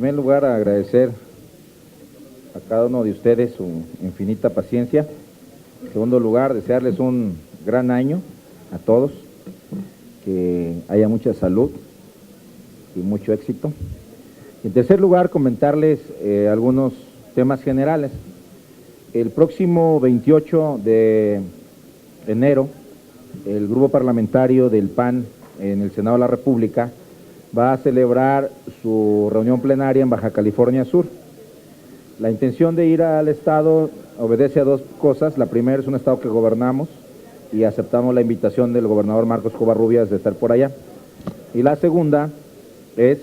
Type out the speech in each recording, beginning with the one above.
primer lugar, agradecer a cada uno de ustedes su infinita paciencia. En segundo lugar, desearles un gran año a todos, que haya mucha salud y mucho éxito. En tercer lugar, comentarles algunos temas generales. El próximo 28 de enero, el grupo parlamentario del PAN en el Senado de la República va a celebrar su reunión plenaria en Baja California Sur. La intención de ir al Estado obedece a dos cosas. La primera es un Estado que gobernamos y aceptamos la invitación del gobernador Marcos Covarrubias de estar por allá. Y la segunda es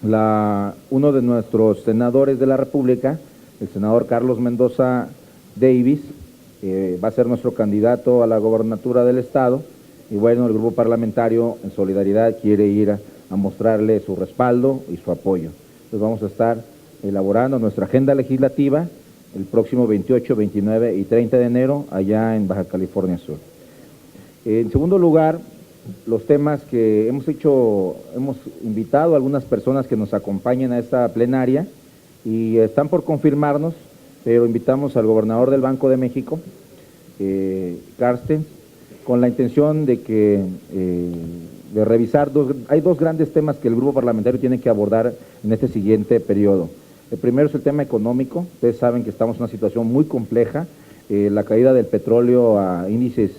uno de nuestros senadores de la República, el senador Carlos Mendoza Davis, va a ser nuestro candidato a la gobernatura del Estado, y bueno, el grupo parlamentario en solidaridad quiere ir a mostrarle su respaldo y su apoyo. Entonces vamos a estar elaborando nuestra agenda legislativa el próximo 28, 29 y 30 de enero allá en Baja California Sur. En segundo lugar, los temas que hemos invitado a algunas personas que nos acompañen a esta plenaria y están por confirmarnos, pero invitamos al gobernador del Banco de México, Carstens, con la intención de revisar hay dos grandes temas que el grupo parlamentario tiene que abordar en este siguiente periodo. El primero es el tema económico. Ustedes saben que estamos en una situación muy compleja. La caída del petróleo a índices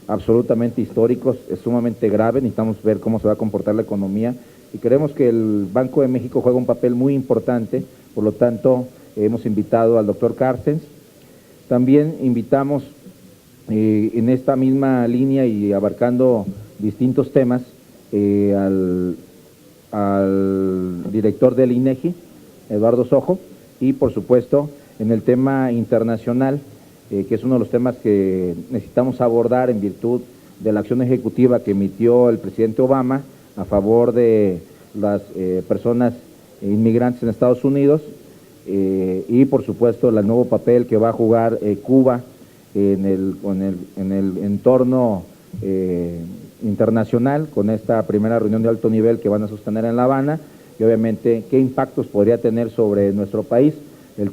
absolutamente históricos es sumamente grave. Necesitamos ver cómo se va a comportar la economía y creemos que el Banco de México juega un papel muy importante. Por lo tanto, hemos invitado al doctor Carstens. También invitamos en esta misma línea y abarcando distintos temas al director del INEGI, Eduardo Sojo, y por supuesto en el tema internacional, que es uno de los temas que necesitamos abordar en virtud de la acción ejecutiva que emitió el presidente Obama a favor de las personas inmigrantes en Estados Unidos, y por supuesto el nuevo papel que va a jugar Cuba en el entorno internacional, con esta primera reunión de alto nivel que van a sostener en La Habana, y obviamente qué impactos podría tener sobre nuestro país en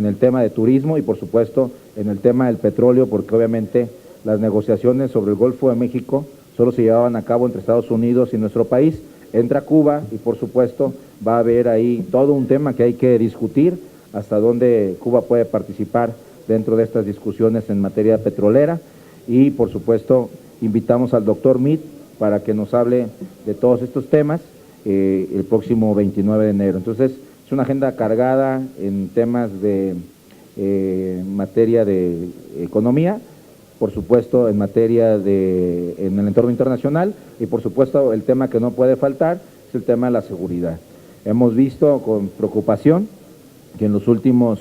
el tema de turismo y por supuesto en el tema del petróleo, porque obviamente las negociaciones sobre el Golfo de México solo se llevaban a cabo entre Estados Unidos y nuestro país. Entra Cuba y por supuesto va a haber ahí todo un tema que hay que discutir, hasta dónde Cuba puede participar dentro de estas discusiones en materia petrolera, y por supuesto invitamos al doctor Meade para que nos hable de todos estos temas el próximo 29 de enero. Entonces es una agenda cargada en temas de materia de economía, por supuesto en materia en el entorno internacional, y por supuesto el tema que no puede faltar es el tema de la seguridad. Hemos visto con preocupación que en los últimos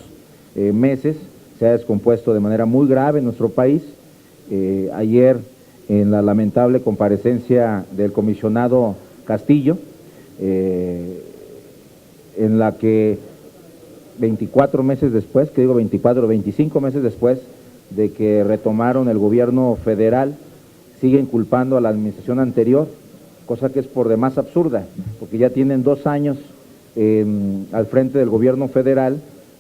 meses se ha descompuesto de manera muy grave en nuestro país. Ayer, en la lamentable comparecencia del comisionado Castillo, en la que 25 meses después de que retomaron el gobierno federal, siguen culpando a la administración anterior, cosa que es por demás absurda, porque ya tienen 2 años al frente del gobierno federal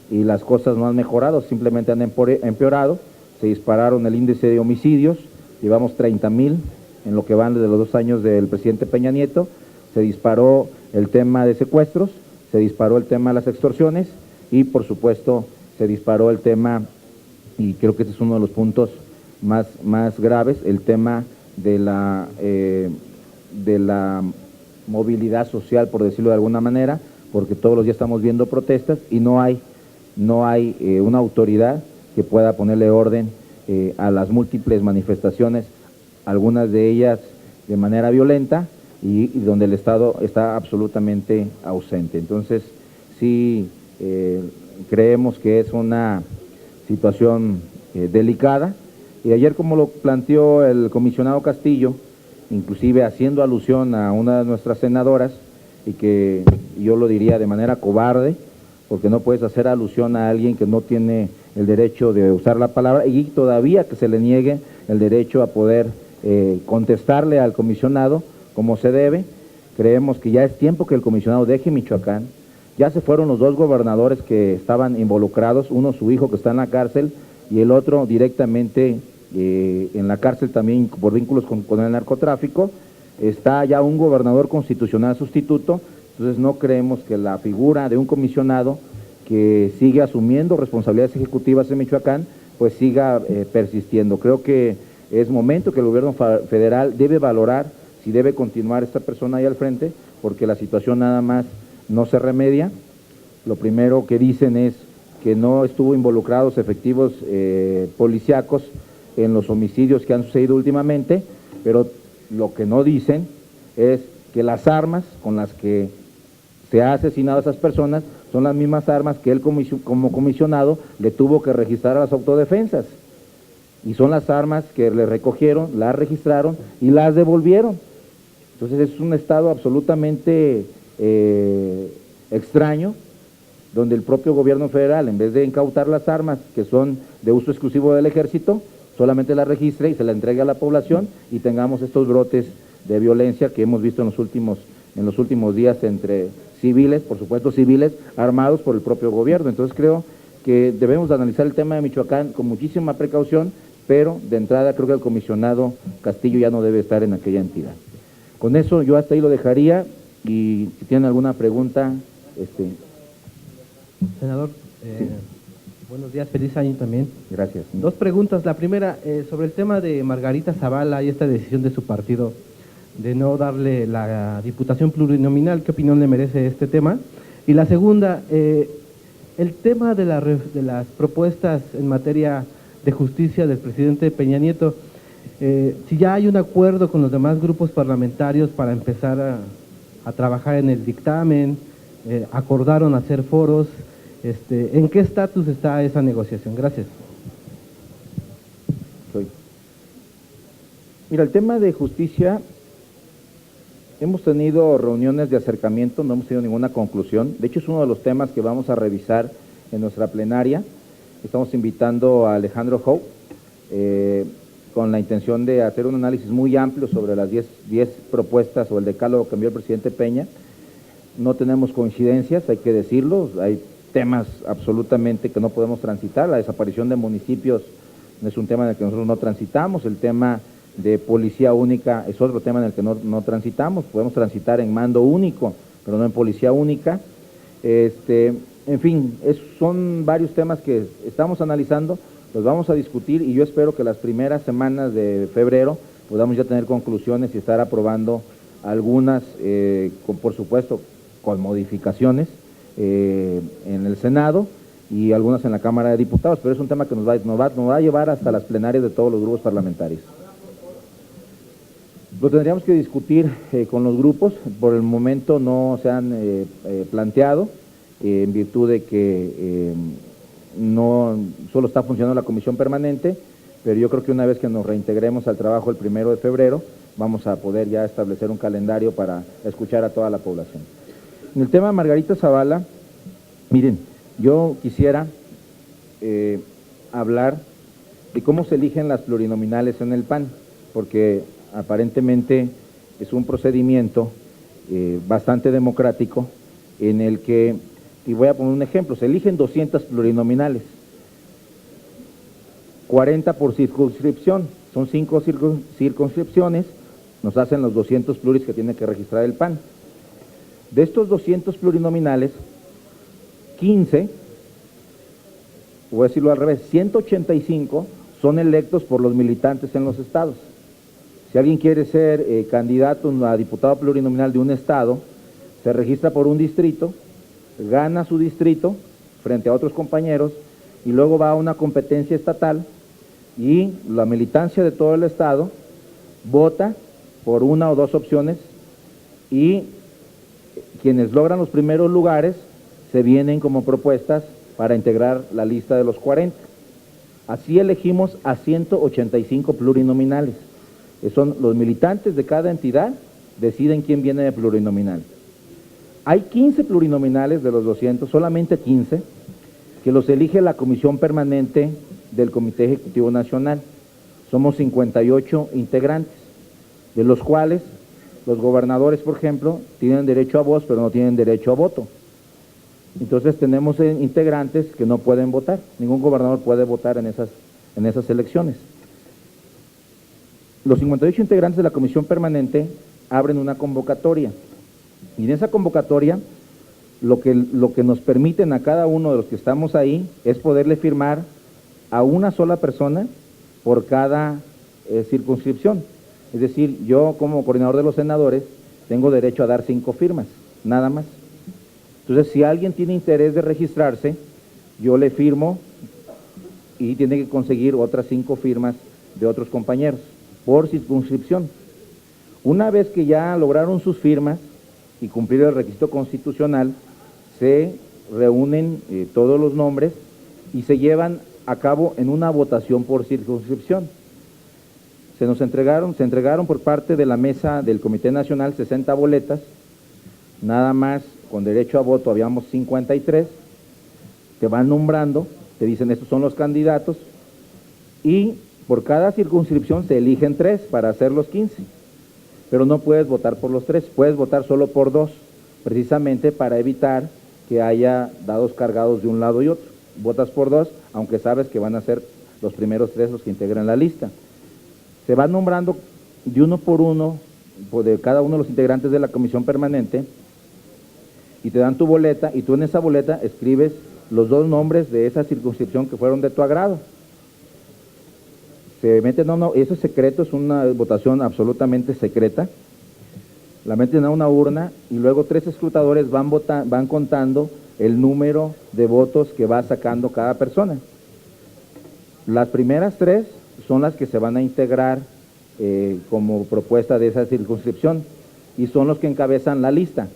y las cosas no han mejorado, simplemente han empeorado. Se dispararon el índice de homicidios, llevamos 30,000 en lo que van desde los 2 años del presidente Peña Nieto. Se disparó el tema de secuestros, se disparó el tema de las extorsiones y por supuesto se disparó el tema, y creo que ese es uno de los puntos más graves, el tema de la movilidad social, por decirlo de alguna manera, porque todos los días estamos viendo protestas y no hay una autoridad que pueda ponerle orden a las múltiples manifestaciones, algunas de ellas de manera violenta, y donde el Estado está absolutamente ausente. Entonces, sí creemos que es una situación delicada, y ayer, como lo planteó el comisionado Castillo, inclusive haciendo alusión a una de nuestras senadoras, y que yo lo diría de manera cobarde, porque no puedes hacer alusión a alguien que no tiene el derecho de usar la palabra, y todavía que se le niegue el derecho a poder contestarle al comisionado como se debe. Creemos que ya es tiempo que el comisionado deje Michoacán, Ya se fueron los dos gobernadores que estaban involucrados, uno su hijo que está en la cárcel y el otro directamente en la cárcel también por vínculos con el narcotráfico. Está ya un gobernador constitucional sustituto, entonces no creemos que la figura de un comisionado que sigue asumiendo responsabilidades ejecutivas en Michoacán, pues siga persistiendo. Creo que es momento que el gobierno federal debe valorar si debe continuar esta persona ahí al frente, porque la situación nada más no se remedia. Lo primero que dicen es que no estuvo involucrados efectivos policíacos en los homicidios que han sucedido últimamente, pero lo que no dicen es que las armas con las que se ha asesinado a esas personas son las mismas armas que él como comisionado le tuvo que registrar a las autodefensas. Y son las armas que le recogieron, las registraron y las devolvieron. Entonces es un estado absolutamente extraño, donde el propio gobierno federal, en vez de incautar las armas que son de uso exclusivo del ejército, solamente las registre y se la entregue a la población y tengamos estos brotes de violencia que hemos visto en los últimos días entre civiles, por supuesto civiles, armados por el propio gobierno. Entonces creo que debemos de analizar el tema de Michoacán con muchísima precaución, pero de entrada creo que el comisionado Castillo ya no debe estar en aquella entidad. Con eso yo hasta ahí lo dejaría y si tienen alguna pregunta. Senador, sí. Buenos días, feliz año también. Gracias. Dos preguntas. La primera, sobre el tema de Margarita Zavala y esta decisión de su partido de no darle la diputación plurinominal, ¿qué opinión le merece este tema? Y la segunda, el tema de las propuestas en materia de justicia del presidente Peña Nieto, si ya hay un acuerdo con los demás grupos parlamentarios para empezar a trabajar en el dictamen, acordaron hacer foros, ¿en qué estatus está esa negociación? Gracias. Mira, el tema de justicia, hemos tenido reuniones de acercamiento, no hemos tenido ninguna conclusión. De hecho, es uno de los temas que vamos a revisar en nuestra plenaria. Estamos invitando a Alejandro Howe, con la intención de hacer un análisis muy amplio sobre las 10 propuestas o el decálogo que envió el presidente Peña. No tenemos coincidencias, hay que decirlo, hay temas absolutamente que no podemos transitar. La desaparición de municipios es un tema en el que nosotros no transitamos, el tema de policía única es otro tema en el que no transitamos, podemos transitar en mando único, pero no en policía única. En fin, son varios temas que estamos analizando, los vamos a discutir y yo espero que las primeras semanas de febrero podamos ya tener conclusiones y estar aprobando algunas, por supuesto, con modificaciones en el Senado y algunas en la Cámara de Diputados, pero es un tema que nos va a llevar hasta las plenarias de todos los grupos parlamentarios. Lo tendríamos que discutir con los grupos, por el momento no se han planteado, en virtud de que no solo está funcionando la comisión permanente, pero yo creo que una vez que nos reintegremos al trabajo el 1 de febrero, vamos a poder ya establecer un calendario para escuchar a toda la población. En el tema de Margarita Zavala, miren, yo quisiera hablar de cómo se eligen las plurinominales en el PAN, porque aparentemente es un procedimiento bastante democrático en el que, y voy a poner un ejemplo, se eligen 200 plurinominales, 40 por circunscripción, son 5 circunscripciones, nos hacen los 200 pluris que tiene que registrar el PAN. De estos 200 plurinominales, 15, voy a decirlo al revés, 185 son electos por los militantes en los estados. Si alguien quiere ser candidato a diputado plurinominal de un estado, se registra por un distrito, gana su distrito frente a otros compañeros y luego va a una competencia estatal y la militancia de todo el estado vota por una o dos opciones y quienes logran los primeros lugares se vienen como propuestas para integrar la lista de los 40. Así elegimos a 185 plurinominales. Son los militantes de cada entidad, deciden quién viene de plurinominal. Hay 15 plurinominales de los 200, solamente 15, que los elige la Comisión Permanente del Comité Ejecutivo Nacional. Somos 58 integrantes, de los cuales los gobernadores, por ejemplo, tienen derecho a voz, pero no tienen derecho a voto. Entonces tenemos integrantes que no pueden votar, ningún gobernador puede votar en esas elecciones. Los 58 integrantes de la comisión permanente abren una convocatoria, y en esa convocatoria lo que nos permiten a cada uno de los que estamos ahí es poderle firmar a una sola persona por cada circunscripción. Es decir, yo como coordinador de los senadores tengo derecho a dar 5 firmas, nada más. Entonces, si alguien tiene interés de registrarse, yo le firmo y tiene que conseguir otras 5 firmas de otros compañeros por circunscripción. Una vez que ya lograron sus firmas y cumplir el requisito constitucional, se reúnen todos los nombres y se llevan a cabo en una votación por circunscripción. Se entregaron por parte de la mesa del Comité Nacional 60 boletas, nada más con derecho a voto habíamos 53, te van nombrando, te dicen estos son los candidatos, y por cada circunscripción se eligen 3 para hacer los 15, pero no puedes votar por los 3, puedes votar solo por 2, precisamente para evitar que haya dados cargados de un lado y otro. Votas por 2, aunque sabes que van a ser los primeros 3 los que integran la lista. Se van nombrando de uno por uno, de cada uno de los integrantes de la comisión permanente, y te dan tu boleta, y tú en esa boleta escribes los 2 nombres de esa circunscripción que fueron de tu agrado. Se meten eso es secreto, es una votación absolutamente secreta, la meten a una urna y luego 3 escrutadores van contando el número de votos que va sacando cada persona. Las primeras 3 son las que se van a integrar como propuesta de esa circunscripción y son los que encabezan la lista.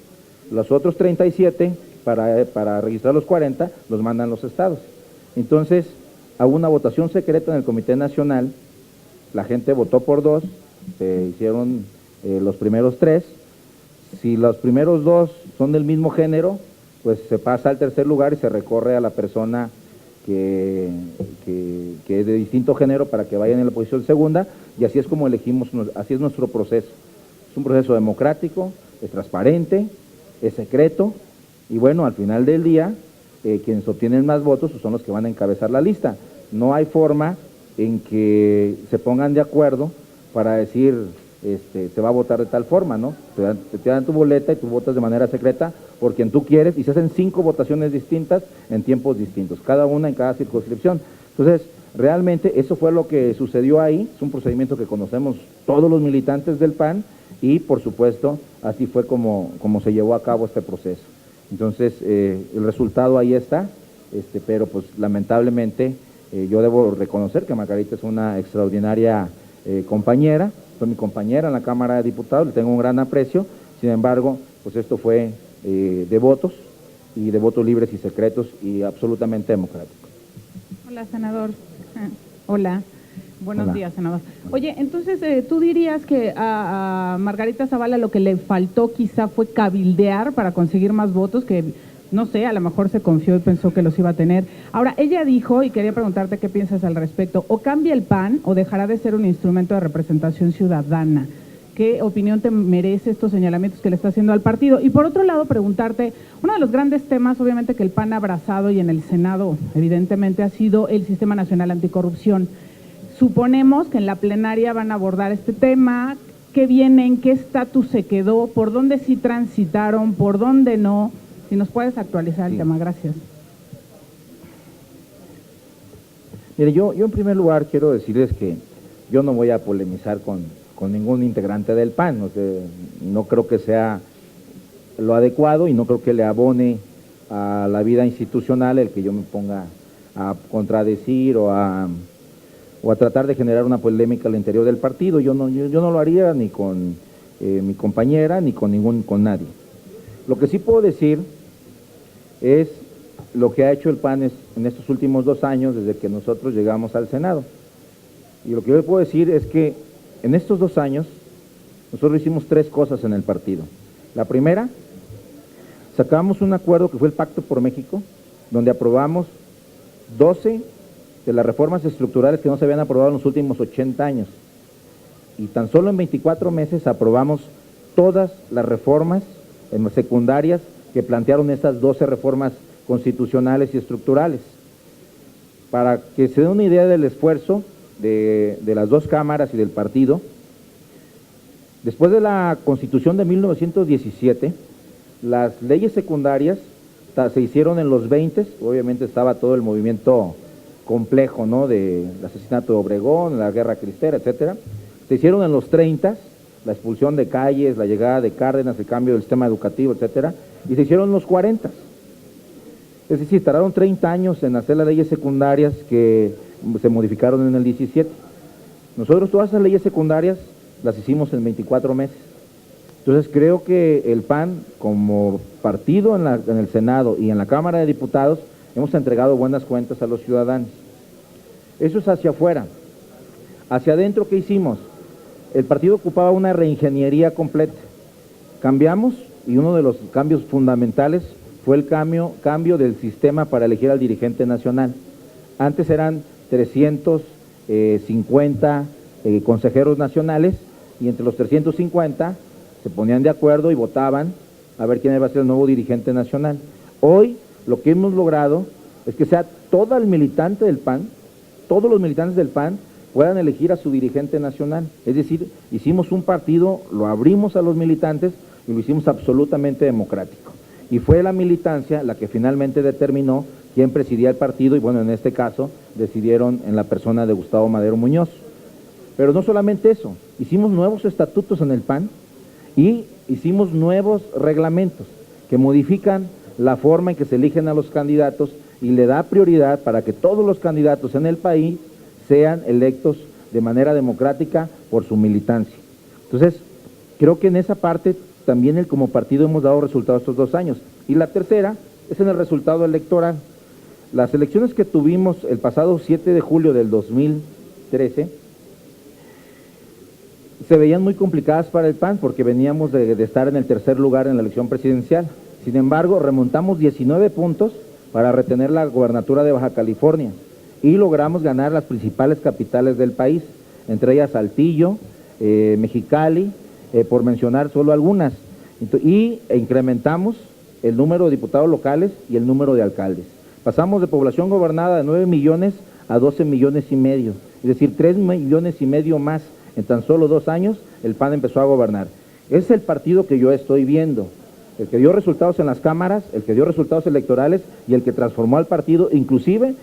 Los otros 37, para registrar los 40, los mandan los estados. Entonces, a una votación secreta en el Comité Nacional, la gente votó por 2, se hicieron los primeros 3. Si los primeros 2 son del mismo género, pues se pasa al tercer lugar y se recorre a la persona que es de distinto género para que vayan en la posición segunda, y así es como elegimos, así es nuestro proceso. Es un proceso democrático, es transparente, es secreto, y bueno, al final del día, quienes obtienen más votos pues son los que van a encabezar la lista. No hay forma en que se pongan de acuerdo para decir, se va a votar de tal forma, ¿no? Te dan tu boleta y tú votas de manera secreta por quien tú quieres, y se hacen 5 votaciones distintas en tiempos distintos, cada una en cada circunscripción. Entonces, realmente eso fue lo que sucedió ahí, es un procedimiento que conocemos todos los militantes del PAN, y por supuesto, así fue como se llevó a cabo este proceso. Entonces, el resultado ahí está, pero pues lamentablemente yo debo reconocer que Margarita es una extraordinaria compañera, fue mi compañera en la Cámara de Diputados, le tengo un gran aprecio. Sin embargo, pues esto fue de votos, y de votos libres y secretos y absolutamente democrático. Hola, senador. Hola. Buenos Hola. días, senador. Oye, entonces, ¿tú dirías que a Margarita Zavala lo que le faltó quizá fue cabildear para conseguir más votos, que no sé, a lo mejor se confió y pensó que los iba a tener? Ahora, ella dijo, y quería preguntarte qué piensas al respecto, o cambia el PAN o dejará de ser un instrumento de representación ciudadana. ¿Qué opinión te merece estos señalamientos que le está haciendo al partido? Y por otro lado, preguntarte, uno de los grandes temas, obviamente, que el PAN ha abrazado y en el Senado, evidentemente, ha sido el Sistema Nacional Anticorrupción. Suponemos que en la plenaria van a abordar este tema. ¿Qué viene? ¿En qué estatus se quedó? ¿Por dónde sí transitaron? ¿Por dónde no? Si nos puedes actualizar el tema, gracias. Mire, yo en primer lugar quiero decirles que yo no voy a polemizar con ningún integrante del PAN, o sea, no creo que sea lo adecuado y no creo que le abone a la vida institucional el que yo me ponga a contradecir o a tratar de generar una polémica al interior del partido. Yo no lo haría ni con mi compañera ni con nadie. Lo que sí puedo decir es lo que ha hecho el PAN en estos últimos 2 años desde que nosotros llegamos al Senado. Y lo que yo le puedo decir es que en estos 2 años nosotros hicimos 3 cosas en el partido. La primera, sacamos un acuerdo que fue el Pacto por México, donde aprobamos 12 de las reformas estructurales que no se habían aprobado en los últimos 80 años. Y tan solo en 24 meses aprobamos todas las reformas secundarias que plantearon estas 12 reformas constitucionales y estructurales. Para que se dé una idea del esfuerzo de las dos cámaras y del partido, después de la Constitución de 1917, las leyes secundarias se hicieron en los 20, obviamente estaba todo el movimiento complejo, ¿no?, del asesinato de Obregón, la guerra cristera, etcétera. Se hicieron en los 30, la expulsión de Calles, la llegada de Cárdenas, el cambio del sistema educativo, etcétera, y se hicieron en los 40. Es decir, tardaron 30 años en hacer las leyes secundarias que se modificaron en el 17. Nosotros todas esas leyes secundarias las hicimos en 24 meses. Entonces creo que el PAN, como partido en el Senado y en la Cámara de Diputados, hemos entregado buenas cuentas a los ciudadanos. Eso es hacia afuera. Hacia adentro, ¿qué hicimos? El partido ocupaba una reingeniería completa. Cambiamos, y uno de los cambios fundamentales fue el cambio del sistema para elegir al dirigente nacional. Antes eran 350 consejeros nacionales, y entre los 350 se ponían de acuerdo y votaban a ver quién iba a ser el nuevo dirigente nacional. Hoy lo que hemos logrado es que sea todo el militante del PAN, todos los militantes del PAN puedan elegir a su dirigente nacional. Es decir, hicimos un partido, lo abrimos a los militantes y lo hicimos absolutamente democrático. Y fue la militancia la que finalmente determinó quién presidía el partido, y bueno, en este caso decidieron en la persona de Gustavo Madero Muñoz. Pero no solamente eso, hicimos nuevos estatutos en el PAN y hicimos nuevos reglamentos que modifican la forma en que se eligen a los candidatos y le da prioridad para que todos los candidatos en el país sean electos de manera democrática por su militancia. Entonces, creo que en esa parte también como partido hemos dado resultados estos 2 años. Y la tercera es en el resultado electoral. Las elecciones que tuvimos el pasado 7 de julio del 2013 se veían muy complicadas para el PAN porque veníamos de estar en el tercer lugar en la elección presidencial. Sin embargo, remontamos 19 puntos para retener la gobernatura de Baja California y logramos ganar las principales capitales del país, entre ellas Saltillo, Mexicali, por mencionar solo algunas, y incrementamos el número de diputados locales y el número de alcaldes. Pasamos de población gobernada de 9 millones a 12 millones y medio, es decir, 3 millones y medio más. En tan solo 2 años el PAN empezó a gobernar. Es el partido que yo estoy viendo, el que dio resultados en las cámaras, el que dio resultados electorales y el que transformó al partido. Inclusive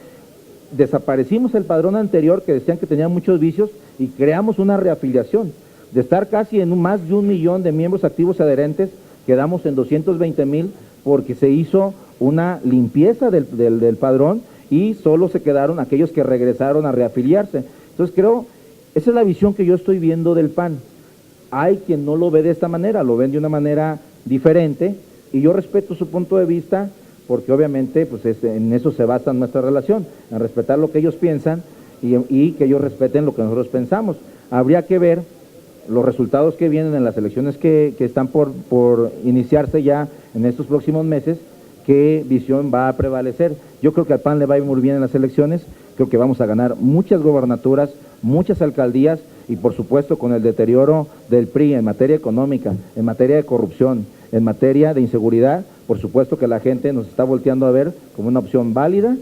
desaparecimos el padrón anterior que decían que tenía muchos vicios y creamos una reafiliación. De estar casi en más de 1 millón de miembros activos y adherentes, quedamos en 220,000 porque se hizo una limpieza del padrón y solo se quedaron aquellos que regresaron a reafiliarse. Entonces creo, esa es la visión que yo estoy viendo del PAN. Hay quien no lo ve de esta manera, lo ven de una manera diferente, y yo respeto su punto de vista porque obviamente pues en eso se basa nuestra relación, en respetar lo que ellos piensan y que ellos respeten lo que nosotros pensamos. Habría que ver los resultados que vienen en las elecciones que están por iniciarse ya en estos próximos meses, qué visión va a prevalecer. Yo creo que al PAN le va a ir muy bien en las elecciones, creo que vamos a ganar muchas gobernaturas, muchas alcaldías, y por supuesto con el deterioro del PRI en materia económica, en materia de corrupción, en materia de inseguridad, por supuesto que la gente nos está volteando a ver como una opción válida,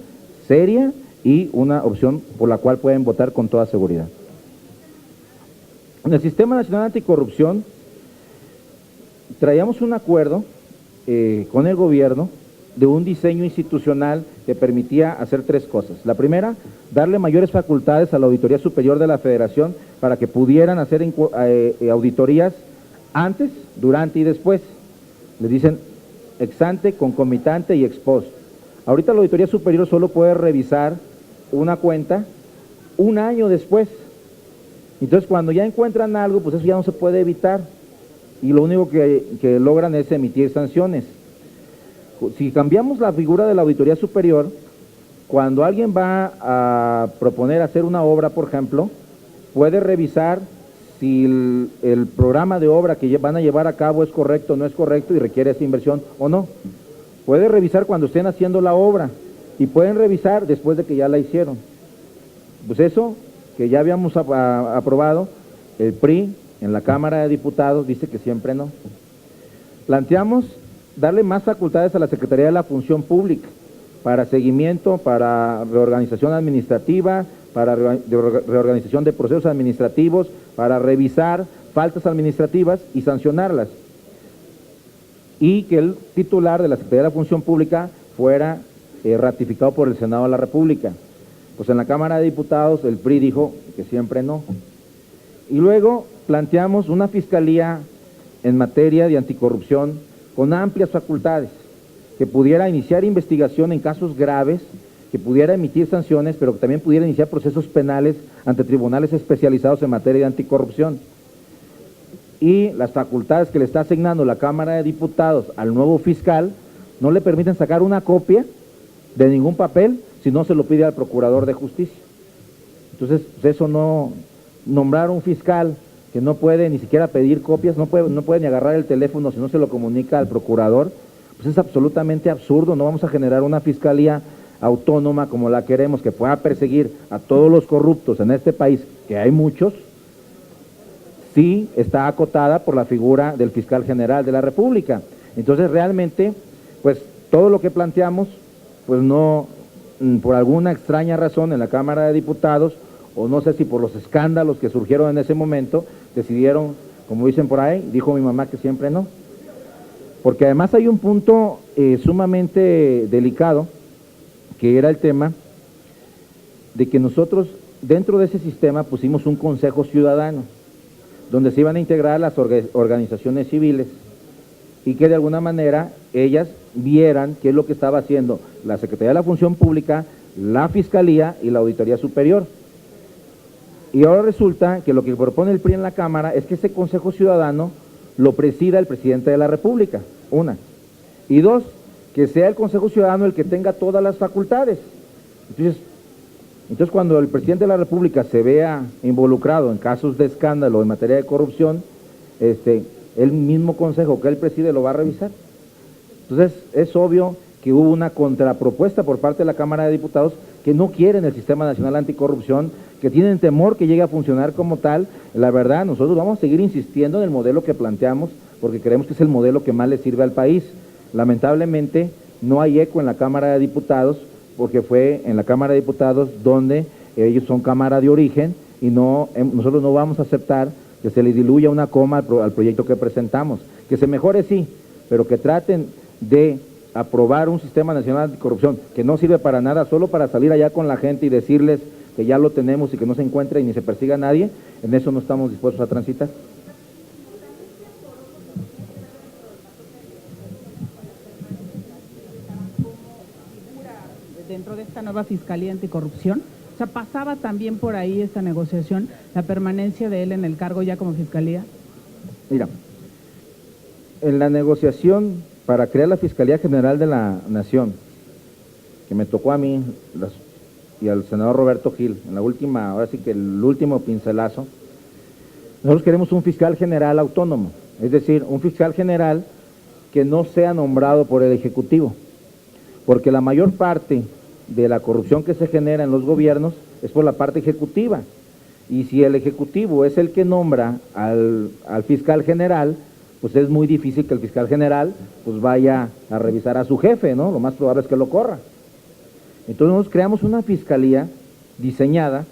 seria y una opción por la cual pueden votar con toda seguridad. En el Sistema Nacional Anticorrupción traíamos un acuerdo con el gobierno de un diseño institucional que permitía hacer 3 cosas. La primera, darle mayores facultades a la Auditoría Superior de la Federación para que pudieran hacer auditorías antes, durante y después. Les dicen ex ante, concomitante y ex post. Ahorita la Auditoría Superior solo puede revisar una cuenta 1 año después. Entonces, cuando ya encuentran algo, pues eso ya no se puede evitar. Y lo único que logran es emitir sanciones. Si cambiamos la figura de la Auditoría Superior, cuando alguien va a proponer hacer una obra, por ejemplo, puede revisar si el programa de obra que van a llevar a cabo es correcto o no es correcto y requiere esa inversión o no. Puede revisar cuando estén haciendo la obra y pueden revisar después de que ya la hicieron. Pues eso que ya habíamos aprobado, el PRI en la Cámara de Diputados dice que siempre no. Planteamos darle más facultades a la Secretaría de la Función Pública para seguimiento, para reorganización administrativa, para reorganización de procesos administrativos, para revisar faltas administrativas y sancionarlas. Y que el titular de la Secretaría de la Función Pública fuera ratificado por el Senado de la República. Pues en la Cámara de Diputados el PRI dijo que siempre no. Y luego planteamos una fiscalía en materia de anticorrupción con amplias facultades, que pudiera iniciar investigación en casos graves, que pudiera emitir sanciones, pero que también pudiera iniciar procesos penales ante tribunales especializados en materia de anticorrupción. Y las facultades que le está asignando la Cámara de Diputados al nuevo fiscal no le permiten sacar una copia de ningún papel si no se lo pide al Procurador de Justicia. Entonces, pues eso no, nombrar un fiscal que no puede ni siquiera pedir copias, no puede ni agarrar el teléfono si no se lo comunica al Procurador, pues es absolutamente absurdo. No vamos a generar una fiscalía autónoma como la queremos, que pueda perseguir a todos los corruptos en este país, que hay muchos, sí está acotada por la figura del fiscal general de la República. Entonces realmente, pues todo lo que planteamos, pues no, por alguna extraña razón en la Cámara de Diputados, o no sé si por los escándalos que surgieron en ese momento, decidieron, como dicen por ahí, dijo mi mamá que siempre no. Porque además hay un punto sumamente delicado, que era el tema de que nosotros dentro de ese sistema pusimos un Consejo Ciudadano, donde se iban a integrar las organizaciones civiles y que de alguna manera ellas vieran qué es lo que estaba haciendo la Secretaría de la Función Pública, la Fiscalía y la Auditoría Superior. Y ahora resulta que lo que propone el PRI en la Cámara es que ese Consejo Ciudadano lo presida el Presidente de la República, una. Y dos, que sea el Consejo Ciudadano el que tenga todas las facultades. Entonces cuando el Presidente de la República se vea involucrado en casos de escándalo en materia de corrupción, el mismo consejo que él preside lo va a revisar. Entonces es obvio que hubo una contrapropuesta por parte de la Cámara de Diputados que no quieren el Sistema Nacional Anticorrupción, que tienen temor que llegue a funcionar como tal. La verdad, nosotros vamos a seguir insistiendo en el modelo que planteamos, porque creemos que es el modelo que más le sirve al país. Lamentablemente no hay eco en la Cámara de Diputados, porque fue en la Cámara de Diputados donde ellos son Cámara de origen y nosotros no vamos a aceptar que se le diluya una coma al proyecto que presentamos. Que se mejore sí, pero que traten de aprobar un Sistema Nacional Anticorrupción que no sirve para nada, solo para salir allá con la gente y decirles que ya lo tenemos y que no se encuentre y ni se persiga a nadie. En eso no estamos dispuestos a transitar. Dentro de esta nueva Fiscalía Anticorrupción, o sea, ¿pasaba también por ahí esta negociación, la permanencia de él en el cargo ya como Fiscalía? Mira, en la negociación para crear la Fiscalía General de la Nación, que me tocó a mí y al senador Roberto Gil, en la última, ahora sí que el último pincelazo, nosotros queremos un fiscal general autónomo, es decir, un fiscal general que no sea nombrado por el Ejecutivo, porque la mayor parte de la corrupción que se genera en los gobiernos es por la parte ejecutiva, y si el Ejecutivo es el que nombra al fiscal general, pues es muy difícil que el fiscal general pues vaya a revisar a su jefe, ¿no? Lo más probable es que lo corra. Entonces nosotros creamos una fiscalía diseñada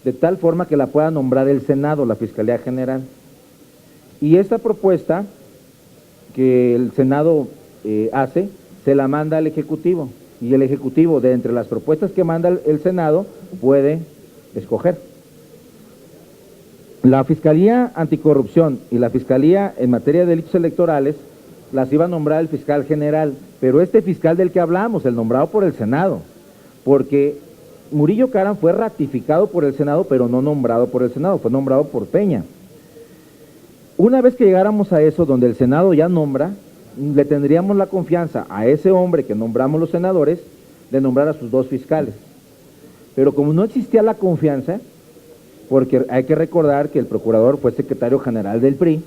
de tal forma que la pueda nombrar el Senado, la Fiscalía General. Y esta propuesta que el Senado hace, se la manda al Ejecutivo, y el Ejecutivo, de entre las propuestas que manda el Senado, puede escoger. La Fiscalía Anticorrupción y la Fiscalía en materia de delitos electorales las iba a nombrar el fiscal general, pero este fiscal del que hablamos, el nombrado por el Senado, porque Murillo Karam fue ratificado por el Senado, pero no nombrado por el Senado, fue nombrado por Peña. Una vez que llegáramos a eso, donde el Senado ya nombra, le tendríamos la confianza a ese hombre que nombramos los senadores de nombrar a sus dos fiscales. Pero como no existía la confianza, porque hay que recordar que el procurador fue secretario general del PRI,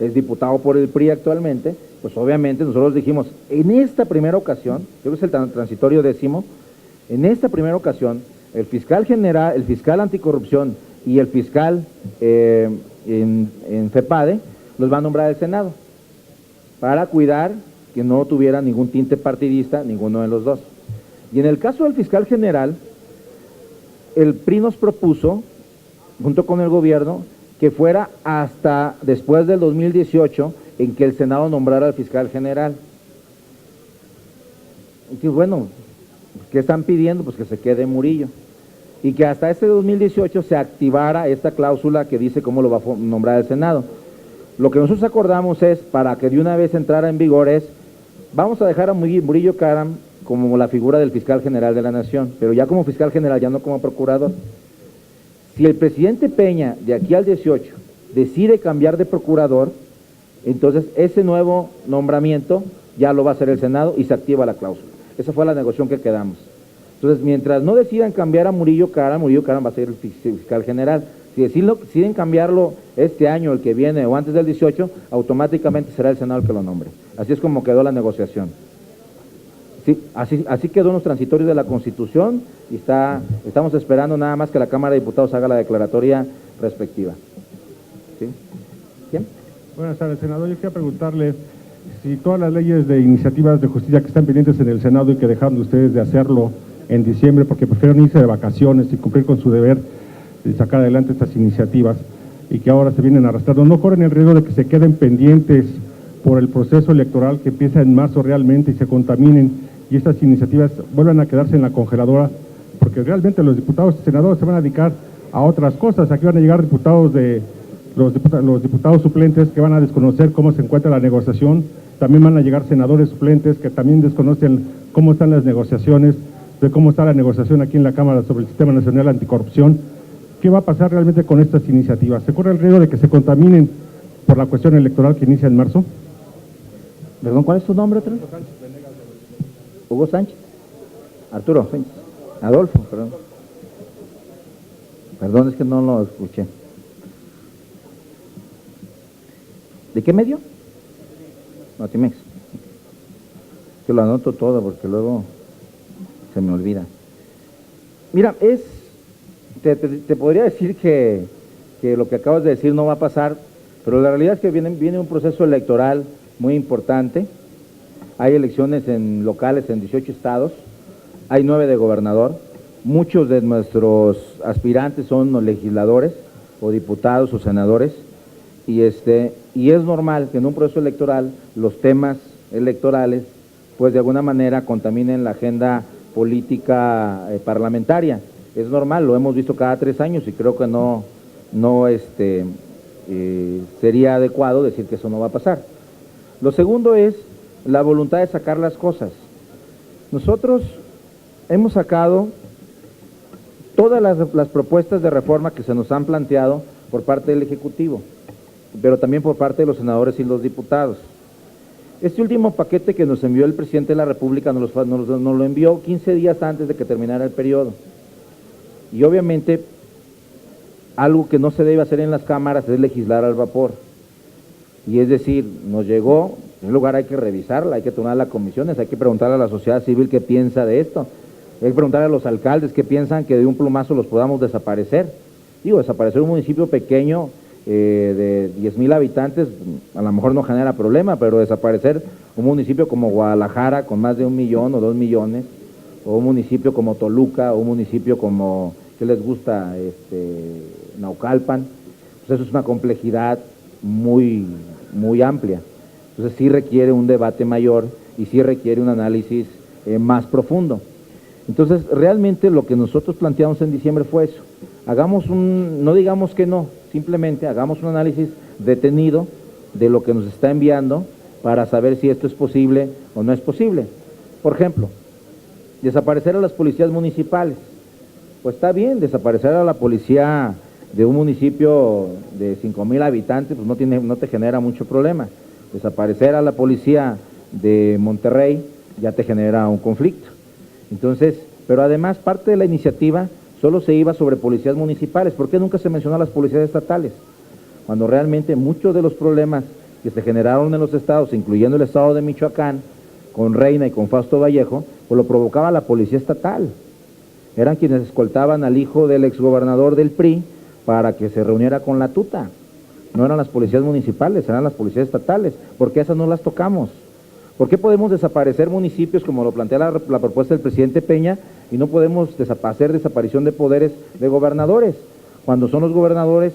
es diputado por el PRI actualmente, pues obviamente nosotros dijimos, en esta primera ocasión, creo que es el transitorio 10º, en esta primera ocasión, el fiscal general, el fiscal anticorrupción y el fiscal en FEPADE los va a nombrar el Senado, para cuidar que no tuviera ningún tinte partidista, ninguno de los dos. Y en el caso del fiscal general, el PRI nos propuso, junto con el gobierno, que fuera hasta después del 2018 en que el Senado nombrara al fiscal general. Y bueno, ¿qué están pidiendo? Pues que se quede Murillo. Y que hasta este 2018 se activara esta cláusula que dice cómo lo va a nombrar el Senado. Lo que nosotros acordamos es, para que de una vez entrara en vigor, es, vamos a dejar a Murillo Karam como la figura del fiscal general de la nación, pero ya como fiscal general, ya no como procurador. Si el presidente Peña, de aquí al 18, decide cambiar de procurador, entonces ese nuevo nombramiento ya lo va a hacer el Senado y se activa la cláusula. Esa fue la negociación que quedamos. Entonces, mientras no decidan cambiar a Murillo Karam va a ser el fiscal general. Si deciden cambiarlo este año, el que viene, o antes del 18, automáticamente será el Senado el que lo nombre. Así es como quedó la negociación. Sí, así quedó en los transitorios de la Constitución y estamos esperando nada más que la Cámara de Diputados haga la declaratoria respectiva. ¿Sí? ¿Quién? Buenas tardes, senador. Yo quería preguntarle si todas las leyes de iniciativas de justicia que están pendientes en el Senado y que dejaron ustedes de hacerlo en diciembre porque prefieren irse de vacaciones y cumplir con su deber de sacar adelante estas iniciativas y que ahora se vienen arrastrando, ¿no corren el riesgo de que se queden pendientes por el proceso electoral que empieza en marzo realmente y se contaminen y estas iniciativas vuelvan a quedarse en la congeladora? Porque realmente los diputados y senadores se van a dedicar a otras cosas. Aquí van a llegar diputados los diputados suplentes que van a desconocer cómo se encuentra la negociación, también van a llegar senadores suplentes que también desconocen cómo están las negociaciones, de cómo está la negociación aquí en la Cámara sobre el Sistema Nacional Anticorrupción. ¿Qué va a pasar realmente con estas iniciativas? ¿Se corre el riesgo de que se contaminen por la cuestión electoral que inicia en marzo? Perdón, ¿cuál es tu nombre otra vez? Hugo Sánchez. Arturo Sánchez. Adolfo, perdón. Perdón, es que no lo escuché. ¿De qué medio? Notimex. Que lo anoto todo porque luego se me olvida. Mira, te podría decir que lo que acabas de decir no va a pasar, pero la realidad es que viene un proceso electoral muy importante. Hay elecciones locales en 18 estados, hay 9 de gobernador, muchos de nuestros aspirantes son los legisladores o diputados o senadores, y es normal que en un proceso electoral los temas electorales pues de alguna manera contaminen la agenda política parlamentaria. Es normal, lo hemos visto cada 3 años y creo que no sería adecuado decir que eso no va a pasar. Lo segundo es la voluntad de sacar las cosas. Nosotros hemos sacado todas las propuestas de reforma que se nos han planteado por parte del Ejecutivo, pero también por parte de los senadores y los diputados. Este último paquete que nos envió el presidente de la República nos lo envió 15 días antes de que terminara el periodo. Y obviamente algo que no se debe hacer en las cámaras es legislar al vapor. Y es decir, nos llegó, en lugar hay que revisarla, hay que tomar las comisiones, hay que preguntarle a la sociedad civil qué piensa de esto, hay que preguntarle a los alcaldes qué piensan que de un plumazo los podamos desaparecer. Digo, desaparecer un municipio pequeño de 10,000 habitantes a lo mejor no genera problema, pero desaparecer un municipio como Guadalajara con más de 1 millón o 2 millones, o un municipio como Toluca, o un municipio como, ¿qué les gusta? Naucalpan, pues eso es una complejidad muy amplia. Entonces sí requiere un debate mayor y sí requiere un análisis más profundo. Entonces realmente lo que nosotros planteamos en diciembre fue eso. No digamos que no, simplemente hagamos un análisis detenido de lo que nos está enviando para saber si esto es posible o no es posible. Por ejemplo, desaparecer a las policías municipales. Pues está bien, desaparecer a la policía de un municipio de 5,000 habitantes, pues no te genera mucho problema. Desaparecer a la policía de Monterrey ya te genera un conflicto. Entonces, pero además parte de la iniciativa solo se iba sobre policías municipales. ¿Por qué nunca se mencionó a las policías estatales? Cuando realmente muchos de los problemas que se generaron en los estados, incluyendo el estado de Michoacán, con Reina y con Fausto Vallejo, pues lo provocaba la policía estatal. Eran quienes escoltaban al hijo del exgobernador del PRI para que se reuniera con la tuta. No eran las policías municipales, eran las policías estatales. ¿Por qué esas no las tocamos? ¿Por qué podemos desaparecer municipios como lo plantea la propuesta del presidente Peña y no podemos hacer desaparición de poderes de gobernadores? Cuando son los gobernadores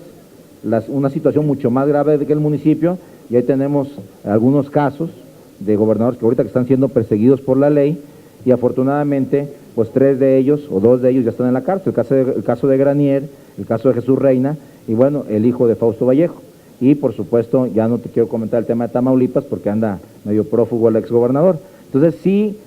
una situación mucho más grave que el municipio, y ahí tenemos algunos casos de gobernadores que ahorita que están siendo perseguidos por la ley, y afortunadamente pues 3 de ellos o 2 de ellos ya están en la cárcel, el caso de Granier, el caso de Jesús Reina y bueno, el hijo de Fausto Vallejo. Y por supuesto, ya no te quiero comentar el tema de Tamaulipas porque anda medio prófugo el exgobernador. Entonces sí,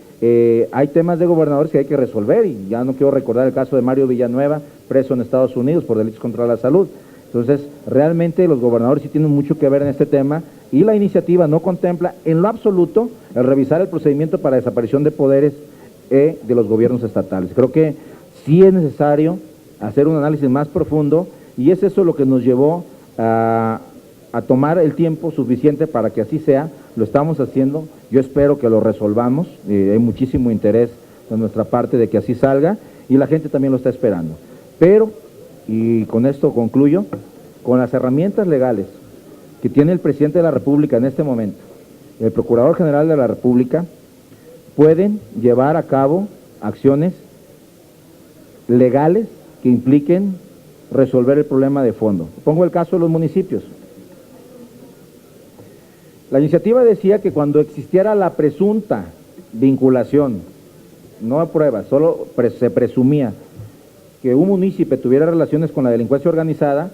hay temas de gobernadores que hay que resolver, y ya no quiero recordar el caso de Mario Villanueva, preso en Estados Unidos por delitos contra la salud. Entonces, realmente los gobernadores sí tienen mucho que ver en este tema, y la iniciativa no contempla en lo absoluto el revisar el procedimiento para desaparición de poderes de los gobiernos estatales. Creo que sí es necesario hacer un análisis más profundo, y es eso lo que nos llevó a tomar el tiempo suficiente para que así sea. Lo estamos haciendo, yo espero que lo resolvamos, hay muchísimo interés de nuestra parte de que así salga, y la gente también lo está esperando. Pero, y con esto concluyo, con las herramientas legales que tiene el presidente de la República en este momento, el Procurador General de la República, pueden llevar a cabo acciones legales que impliquen resolver el problema de fondo. Pongo el caso de los municipios. La iniciativa decía que cuando existiera la presunta vinculación, no hay pruebas, solo se presumía que un municipio tuviera relaciones con la delincuencia organizada,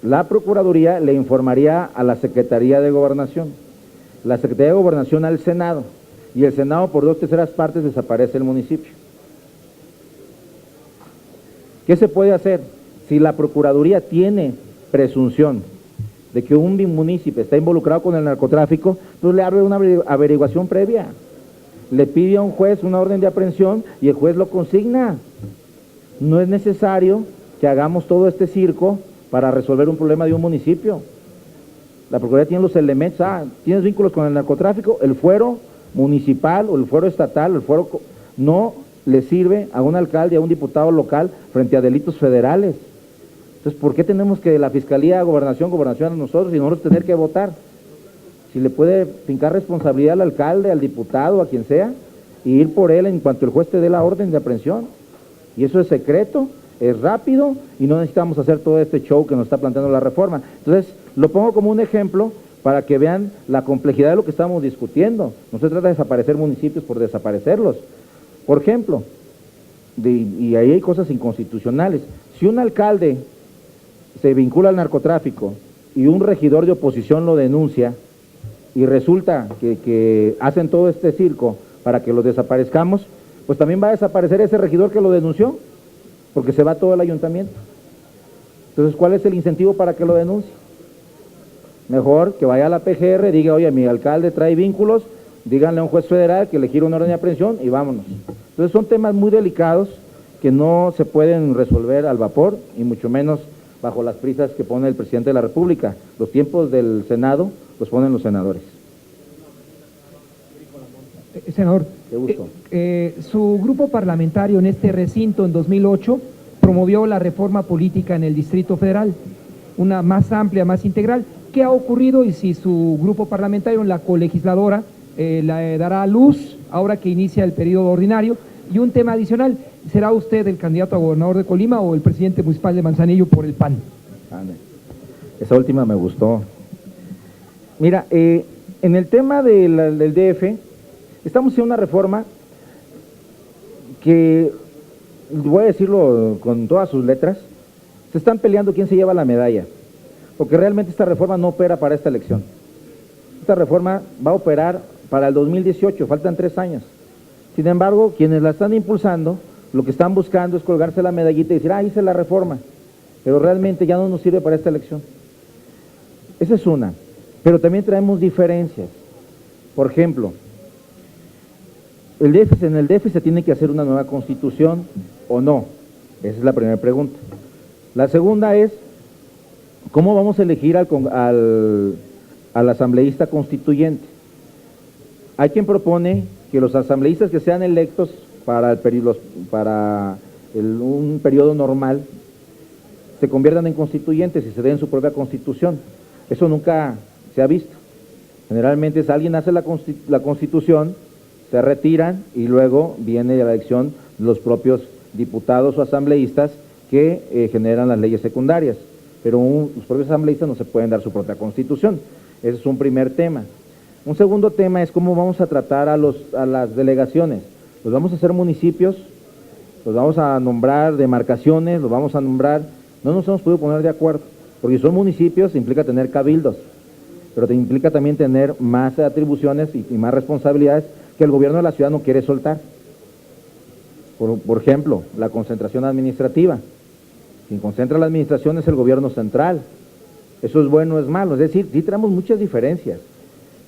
la Procuraduría le informaría a la Secretaría de Gobernación, la Secretaría de Gobernación al Senado, y el Senado por 2/3 partes desaparece el municipio. ¿Qué se puede hacer? Si la Procuraduría tiene presunción de que un municipio está involucrado con el narcotráfico, pues le abre una averiguación previa, le pide a un juez una orden de aprehensión y el juez lo consigna. No es necesario que hagamos todo este circo para resolver un problema de un municipio. La Procuraduría tiene los elementos, tienes vínculos con el narcotráfico, el fuero municipal o el fuero estatal, el fuero no le sirve a un alcalde, a un diputado local frente a delitos federales. Entonces, ¿por qué tenemos que la Fiscalía, Gobernación a nosotros y nosotros tener que votar? Si le puede fincar responsabilidad al alcalde, al diputado, a quien sea, y ir por él en cuanto el juez te dé la orden de aprehensión. Y eso es secreto, es rápido, y no necesitamos hacer todo este show que nos está planteando la reforma. Entonces, lo pongo como un ejemplo para que vean la complejidad de lo que estamos discutiendo. No se trata de desaparecer municipios por desaparecerlos. Por ejemplo, y ahí hay cosas inconstitucionales. Si un alcalde se vincula al narcotráfico y un regidor de oposición lo denuncia y resulta que hacen todo este circo para que lo desaparezcamos, pues también va a desaparecer ese regidor que lo denunció, porque se va todo el ayuntamiento. Entonces, ¿cuál es el incentivo para que lo denuncie? Mejor que vaya a la PGR, diga, oye, mi alcalde trae vínculos, díganle a un juez federal que le gire una orden de aprehensión y vámonos. Entonces son temas muy delicados que no se pueden resolver al vapor, y mucho menos bajo las prisas que pone el presidente de la República. Los tiempos del Senado los ponen los senadores. Senador, Qué gusto. su grupo parlamentario en este recinto en 2008 promovió la reforma política en el Distrito Federal, una más amplia, más integral. ¿Qué ha ocurrido y si su grupo parlamentario en la colegisladora la dará a luz ahora que inicia el periodo ordinario? Y un tema adicional, ¿será usted el candidato a gobernador de Colima o el presidente municipal de Manzanillo por el PAN? Esa última me gustó. Mira, en el tema del DF, estamos haciendo una reforma que, voy a decirlo con todas sus letras, se están peleando quién se lleva la medalla, porque realmente esta reforma no opera para esta elección. Esta reforma va a operar para el 2018, faltan 3 años. Sin embargo, quienes la están impulsando, lo que están buscando es colgarse la medallita y decir, hice la reforma, pero realmente ya no nos sirve para esta elección. Esa es una. Pero también traemos diferencias. Por ejemplo, en el DF se tiene que hacer una nueva constitución o no. Esa es la primera pregunta. La segunda es, ¿cómo vamos a elegir al asambleísta constituyente? Hay quien propone que los asambleístas que sean electos para un periodo normal se conviertan en constituyentes y se den su propia constitución. Eso nunca se ha visto. Generalmente es alguien hace la Constitución, se retiran y luego viene la elección de los propios diputados o asambleístas que generan las leyes secundarias, pero los propios asambleístas no se pueden dar su propia Constitución. Ese es un primer tema. Un segundo tema es cómo vamos a tratar a las delegaciones. Los vamos a hacer municipios, los vamos a nombrar demarcaciones, los vamos a nombrar, no nos hemos podido poner de acuerdo, porque si son municipios implica tener cabildos, pero te implica también tener más atribuciones y más responsabilidades que el gobierno de la ciudad no quiere soltar. Por ejemplo, la concentración administrativa. Quien concentra la administración es el gobierno central. Eso es bueno o es malo, es decir, sí tenemos muchas diferencias.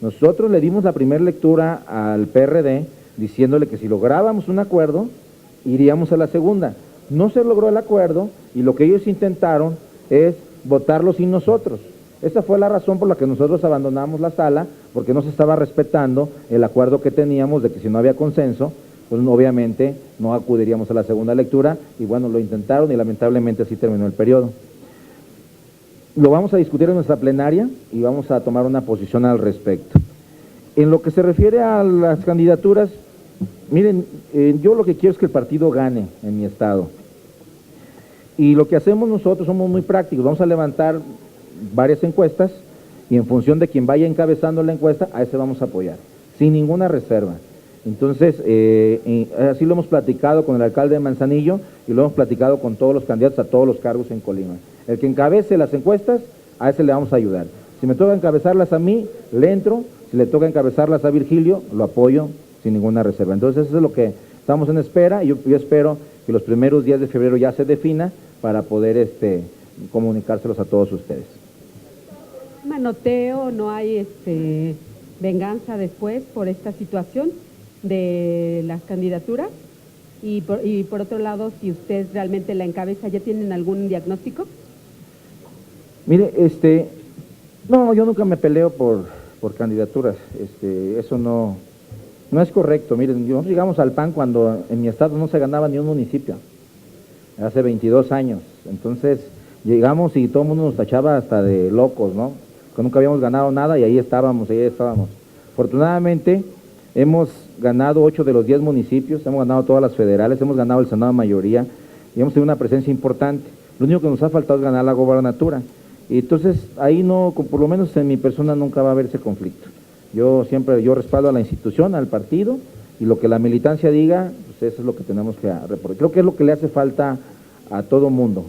Nosotros le dimos la primera lectura al PRD diciéndole que si lográbamos un acuerdo, iríamos a la segunda. No se logró el acuerdo y lo que ellos intentaron es votarlo sin nosotros. Esa fue la razón por la que nosotros abandonamos la sala, porque no se estaba respetando el acuerdo que teníamos de que si no había consenso, pues obviamente no acudiríamos a la segunda lectura, y bueno, lo intentaron y lamentablemente así terminó el periodo. Lo vamos a discutir en nuestra plenaria y vamos a tomar una posición al respecto. En lo que se refiere a las candidaturas, miren, yo lo que quiero es que el partido gane en mi estado. Y lo que hacemos nosotros somos muy prácticos, vamos a levantar varias encuestas y en función de quien vaya encabezando la encuesta, a ese vamos a apoyar, sin ninguna reserva. Entonces, así lo hemos platicado con el alcalde de Manzanillo y lo hemos platicado con todos los candidatos a todos los cargos en Colima. El que encabece las encuestas, a ese le vamos a ayudar. Si me toca encabezarlas a mí, le entro. Si le toca encabezarlas a Virgilio, lo apoyo sin ninguna reserva. Entonces, eso es lo que estamos en espera, y yo espero que los primeros días de febrero ya se defina para poder comunicárselos a todos ustedes. Manoteo, no hay venganza después por esta situación de las candidaturas, y por otro lado, si usted realmente la encabeza, ¿ya tienen algún diagnóstico? Mire, no, yo nunca me peleo por candidaturas, eso no es correcto. Miren, nosotros llegamos al PAN cuando en mi estado no se ganaba ni un municipio, hace 22 años, entonces llegamos y todo el mundo nos tachaba hasta de locos, ¿no? Que nunca habíamos ganado nada y ahí estábamos. Afortunadamente, hemos ganado 8 de los 10 municipios, hemos ganado todas las federales, hemos ganado el Senado mayoría y hemos tenido una presencia importante. Lo único que nos ha faltado es ganar la gobernatura. Y entonces, ahí no, por lo menos en mi persona nunca va a haber ese conflicto. Yo respaldo a la institución, al partido, y lo que la militancia diga, pues eso es lo que tenemos que reportar. Creo que es lo que le hace falta a todo mundo,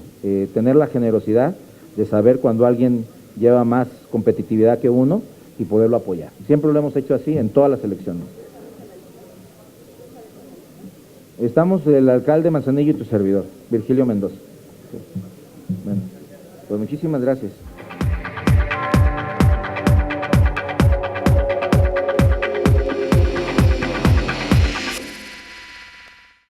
tener la generosidad de saber cuando alguien lleva más competitividad que uno y poderlo apoyar. Siempre lo hemos hecho así en todas las elecciones. Estamos el alcalde Manzanillo y tu servidor, Virgilio Mendoza. Sí. Bueno, pues muchísimas gracias.